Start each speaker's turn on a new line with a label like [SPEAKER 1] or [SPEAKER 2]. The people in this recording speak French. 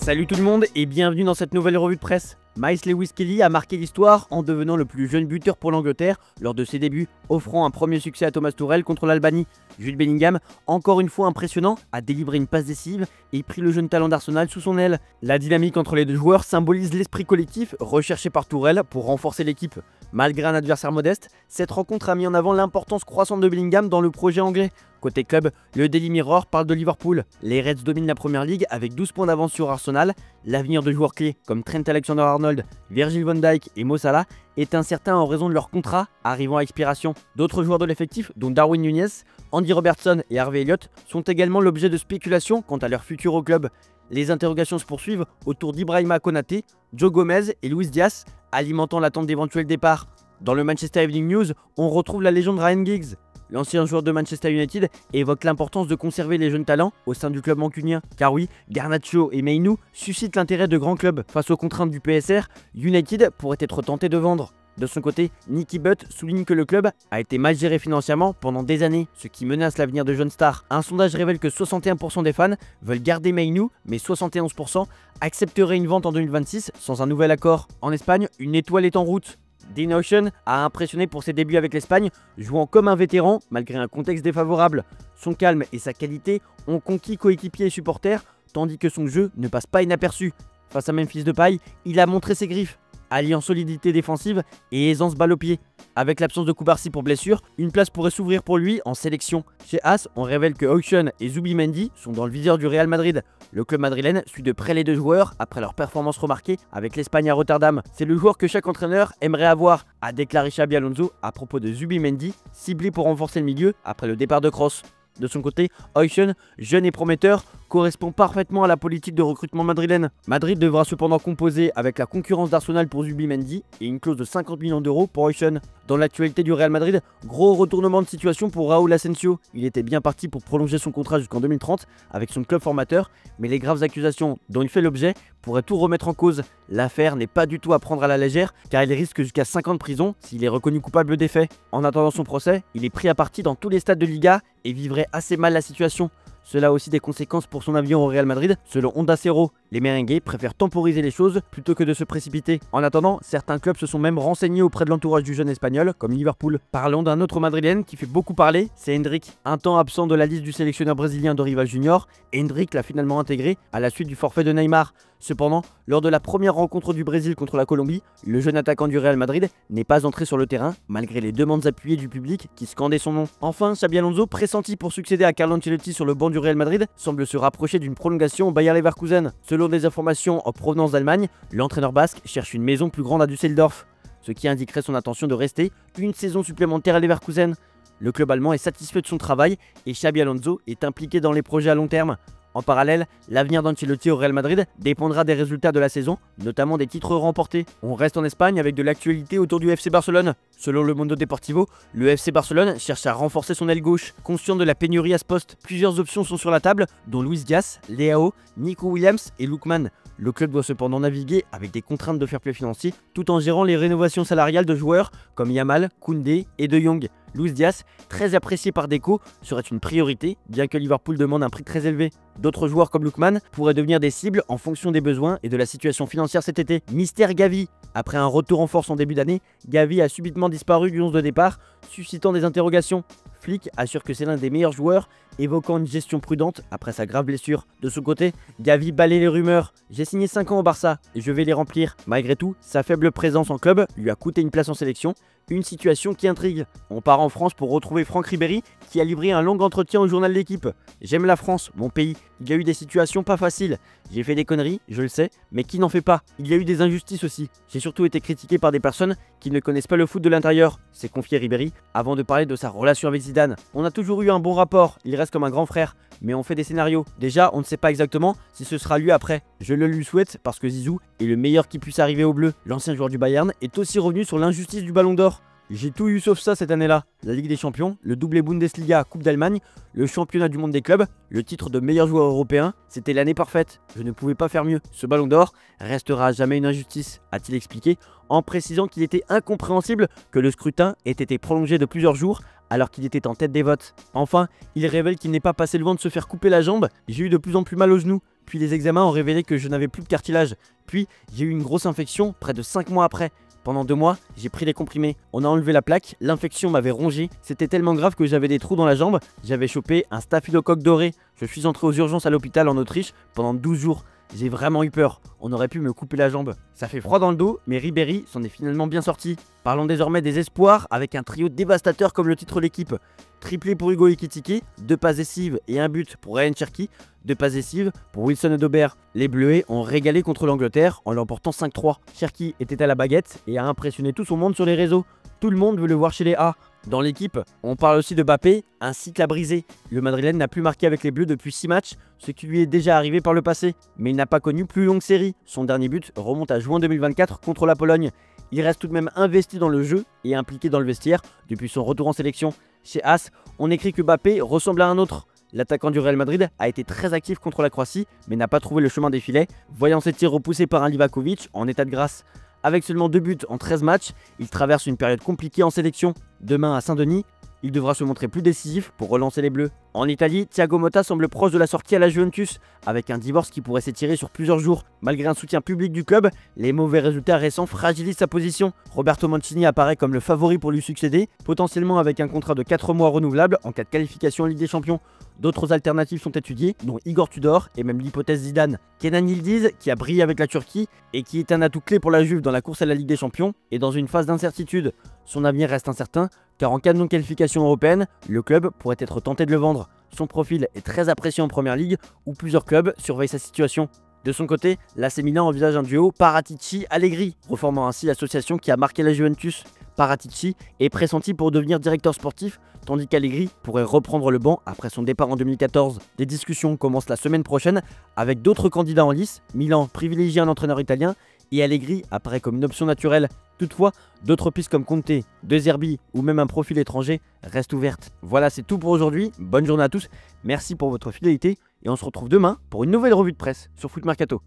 [SPEAKER 1] Salut tout le monde et bienvenue dans cette nouvelle revue de presse. Miles Lewis Kelly a marqué l'histoire en devenant le plus jeune buteur pour l'Angleterre lors de ses débuts, offrant un premier succès à Thomas Tuchel contre l'Albanie. Jude Bellingham, encore une fois impressionnant, a délivré une passe décisive et pris le jeune talent d'Arsenal sous son aile. La dynamique entre les deux joueurs symbolise l'esprit collectif recherché par Tuchel pour renforcer l'équipe. Malgré un adversaire modeste, cette rencontre a mis en avant l'importance croissante de Bellingham dans le projet anglais. Côté club, le Daily Mirror parle de Liverpool. Les Reds dominent la première ligue avec 12 points d'avance sur Arsenal. L'avenir de joueurs clés comme Trent Alexander-Arnold, Virgil van Dijk et Mo Salah est incertain en raison de leur contrat arrivant à expiration. D'autres joueurs de l'effectif, dont Darwin Núñez, Andy Robertson et Harvey Elliott, sont également l'objet de spéculations quant à leur futur au club. Les interrogations se poursuivent autour d'Ibrahima Konaté, Joe Gomez et Luis Diaz, alimentant l'attente d'éventuels départs. Dans le Manchester Evening News, on retrouve la légende Ryan Giggs. L'ancien joueur de Manchester United évoque l'importance de conserver les jeunes talents au sein du club mancunien. Car oui, Garnacho et Mainoo suscitent l'intérêt de grands clubs. Face aux contraintes du PSR, United pourrait être tenté de vendre. De son côté, Nicky Butt souligne que le club a été mal géré financièrement pendant des années, ce qui menace l'avenir de jeunes stars. Un sondage révèle que 61% des fans veulent garder Mainoo, mais 71% accepteraient une vente en 2026 sans un nouvel accord. En Espagne, une étoile est en route. Dean Ocean a impressionné pour ses débuts avec l'Espagne, jouant comme un vétéran malgré un contexte défavorable. Son calme et sa qualité ont conquis coéquipiers et supporters, tandis que son jeu ne passe pas inaperçu. Face à Memphis Depay, il a montré ses griffes, alliant solidité défensive et aisance balle au pied. Avec l'absence de Koubarsi pour blessure, une place pourrait s'ouvrir pour lui en sélection. Chez As, on révèle que Ocean et Zubimendi sont dans le viseur du Real Madrid. Le club madrilène suit de près les deux joueurs après leur performance remarquée avec l'Espagne à Rotterdam. C'est le joueur que chaque entraîneur aimerait avoir, a déclaré Xabi Alonso à propos de Zubimendi, ciblé pour renforcer le milieu après le départ de Kroos. De son côté, Ocean, jeune et prometteur, correspond parfaitement à la politique de recrutement madrilène. Madrid devra cependant composer avec la concurrence d'Arsenal pour Zubimendi et une clause de 50 millions d'euros pour Ocean. Dans l'actualité du Real Madrid, gros retournement de situation pour Raúl Asensio. Il était bien parti pour prolonger son contrat jusqu'en 2030 avec son club formateur, mais les graves accusations dont il fait l'objet pourraient tout remettre en cause. L'affaire n'est pas du tout à prendre à la légère car il risque jusqu'à 5 ans de prison s'il est reconnu coupable des faits. En attendant son procès, il est pris à partie dans tous les stades de Liga et vivrait assez mal la situation. Cela a aussi des conséquences pour son avion au Real Madrid. Selon Onda Cero, les merengues préfèrent temporiser les choses plutôt que de se précipiter. En attendant, certains clubs se sont même renseignés auprès de l'entourage du jeune espagnol, comme Liverpool. Parlons d'un autre madrilène qui fait beaucoup parler, c'est Endrick. Un temps absent de la liste du sélectionneur brésilien Dorival Junior, Endrick l'a finalement intégré à la suite du forfait de Neymar. Cependant, lors de la première rencontre du Brésil contre la Colombie, le jeune attaquant du Real Madrid n'est pas entré sur le terrain, malgré les demandes appuyées du public qui scandait son nom. Enfin, Xabi Alonso, pressenti pour succéder à Carlo Ancelotti sur le banc du Real Madrid, semble se rapprocher d'une prolongation au Bayer Leverkusen. Selon des informations en provenance d'Allemagne, l'entraîneur basque cherche une maison plus grande à Düsseldorf, ce qui indiquerait son intention de rester une saison supplémentaire à Leverkusen. Le club allemand est satisfait de son travail et Xabi Alonso est impliqué dans les projets à long terme. En parallèle, l'avenir d'Ancelotti au Real Madrid dépendra des résultats de la saison, notamment des titres remportés. On reste en Espagne avec de l'actualité autour du FC Barcelone. Selon le Mundo Deportivo, le FC Barcelone cherche à renforcer son aile gauche. Conscient de la pénurie à ce poste, plusieurs options sont sur la table, dont Luis Diaz, Leao, Nico Williams et Lookman. Le club doit cependant naviguer avec des contraintes de fair play financier, tout en gérant les rénovations salariales de joueurs comme Yamal, Koundé et De Jong. Luis Diaz, très apprécié par Deco, serait une priorité, bien que Liverpool demande un prix très élevé. D'autres joueurs comme Lookman pourraient devenir des cibles en fonction des besoins et de la situation financière cet été. Mystère Gavi. Après un retour en force en début d'année, Gavi a subitement disparu du 11 de départ, suscitant des interrogations. Flick assure que c'est l'un des meilleurs joueurs, évoquant une gestion prudente après sa grave blessure. De son côté, Gavi balaie les rumeurs. J'ai signé 5 ans au Barça et je vais les remplir. Malgré tout, sa faible présence en club lui a coûté une place en sélection, une situation qui intrigue. On part en France pour retrouver Franck Ribéry qui a livré un long entretien au journal L'Équipe. J'aime la France, mon pays. Il y a eu des situations pas faciles. J'ai fait des conneries, je le sais, mais qui n'en fait pas? Il y a eu des injustices aussi. J'ai surtout été critiqué par des personnes qui ne connaissent pas le foot de l'intérieur, s'est confié Ribéry, avant de parler de sa relation avec Zidane. On a toujours eu un bon rapport, il reste comme un grand frère, mais on fait des scénarios. Déjà, on ne sait pas exactement si ce sera lui après. Je le lui souhaite parce que Zizou est le meilleur qui puisse arriver au bleu. L'ancien joueur du Bayern est aussi revenu sur l'injustice du Ballon d'Or. J'ai tout eu sauf ça cette année-là. La Ligue des Champions, le doublé Bundesliga Coupe d'Allemagne, le championnat du monde des clubs, le titre de meilleur joueur européen, c'était l'année parfaite. Je ne pouvais pas faire mieux. Ce Ballon d'Or restera à jamais une injustice, a-t-il expliqué, en précisant qu'il était incompréhensible que le scrutin ait été prolongé de plusieurs jours alors qu'il était en tête des votes. Enfin, il révèle qu'il n'est pas passé loin de se faire couper la jambe. J'ai eu de plus en plus mal au genou. Puis les examens ont révélé que je n'avais plus de cartilage. Puis j'ai eu une grosse infection près de 5 mois après. Pendant 2 mois, j'ai pris des comprimés. On a enlevé la plaque, l'infection m'avait rongé. C'était tellement grave que j'avais des trous dans la jambe. J'avais chopé un staphylocoque doré. Je suis entré aux urgences à l'hôpital en Autriche pendant 12 jours. J'ai vraiment eu peur. On aurait pu me couper la jambe. Ça fait froid dans le dos, mais Ribéry s'en est finalement bien sorti. Parlons désormais des espoirs avec un trio dévastateur comme le titre l'équipe. Triplé pour Hugo Ekitike, 2 passes décisives et un but pour Ryan Cherki, 2 passes décisives pour Wilson Odobert. Les Bleuets ont régalé contre l'Angleterre en l'emportant 5-3. Cherki était à la baguette et a impressionné tout son monde sur les réseaux. Tout le monde veut le voir chez les A. Dans l'équipe, on parle aussi de Mbappé, un cycle à briser. Le Madrilène n'a plus marqué avec les Bleus depuis 6 matchs, ce qui lui est déjà arrivé par le passé. Mais il n'a pas connu plus longue série. Son dernier but remonte à juin 2024 contre la Pologne. Il reste tout de même investi dans le jeu et impliqué dans le vestiaire depuis son retour en sélection. Chez As, on écrit que Mbappé ressemble à un autre. L'attaquant du Real Madrid a été très actif contre la Croatie, mais n'a pas trouvé le chemin des filets, voyant ses tirs repoussés par un Livakovic en état de grâce. Avec seulement 2 buts en 13 matchs, il traverse une période compliquée en sélection. Demain à Saint-Denis, il devra se montrer plus décisif pour relancer les Bleus. En Italie, Thiago Motta semble proche de la sortie à la Juventus, avec un divorce qui pourrait s'étirer sur plusieurs jours. Malgré un soutien public du club, les mauvais résultats récents fragilisent sa position. Roberto Mancini apparaît comme le favori pour lui succéder, potentiellement avec un contrat de 4 mois renouvelable en cas de qualification en Ligue des Champions. D'autres alternatives sont étudiées, dont Igor Tudor et même l'hypothèse Zidane. Kenan Yildiz, qui a brillé avec la Turquie et qui est un atout clé pour la Juve dans la course à la Ligue des Champions, est dans une phase d'incertitude. Son avenir reste incertain, car en cas de non-qualification européenne, le club pourrait être tenté de le vendre. Son profil est très apprécié en Première Ligue, où plusieurs clubs surveillent sa situation. De son côté, l'AC Milan envisage un duo Paratici-Allegri, reformant ainsi l'association qui a marqué la Juventus. Paratici est pressenti pour devenir directeur sportif, tandis qu'Allegri pourrait reprendre le banc après son départ en 2014. Des discussions commencent la semaine prochaine avec d'autres candidats en lice. Milan privilégie un entraîneur italien et Allegri apparaît comme une option naturelle. Toutefois, d'autres pistes comme Conte, De Zerbi ou même un profil étranger restent ouvertes. Voilà, c'est tout pour aujourd'hui. Bonne journée à tous, merci pour votre fidélité et on se retrouve demain pour une nouvelle revue de presse sur Foot Mercato.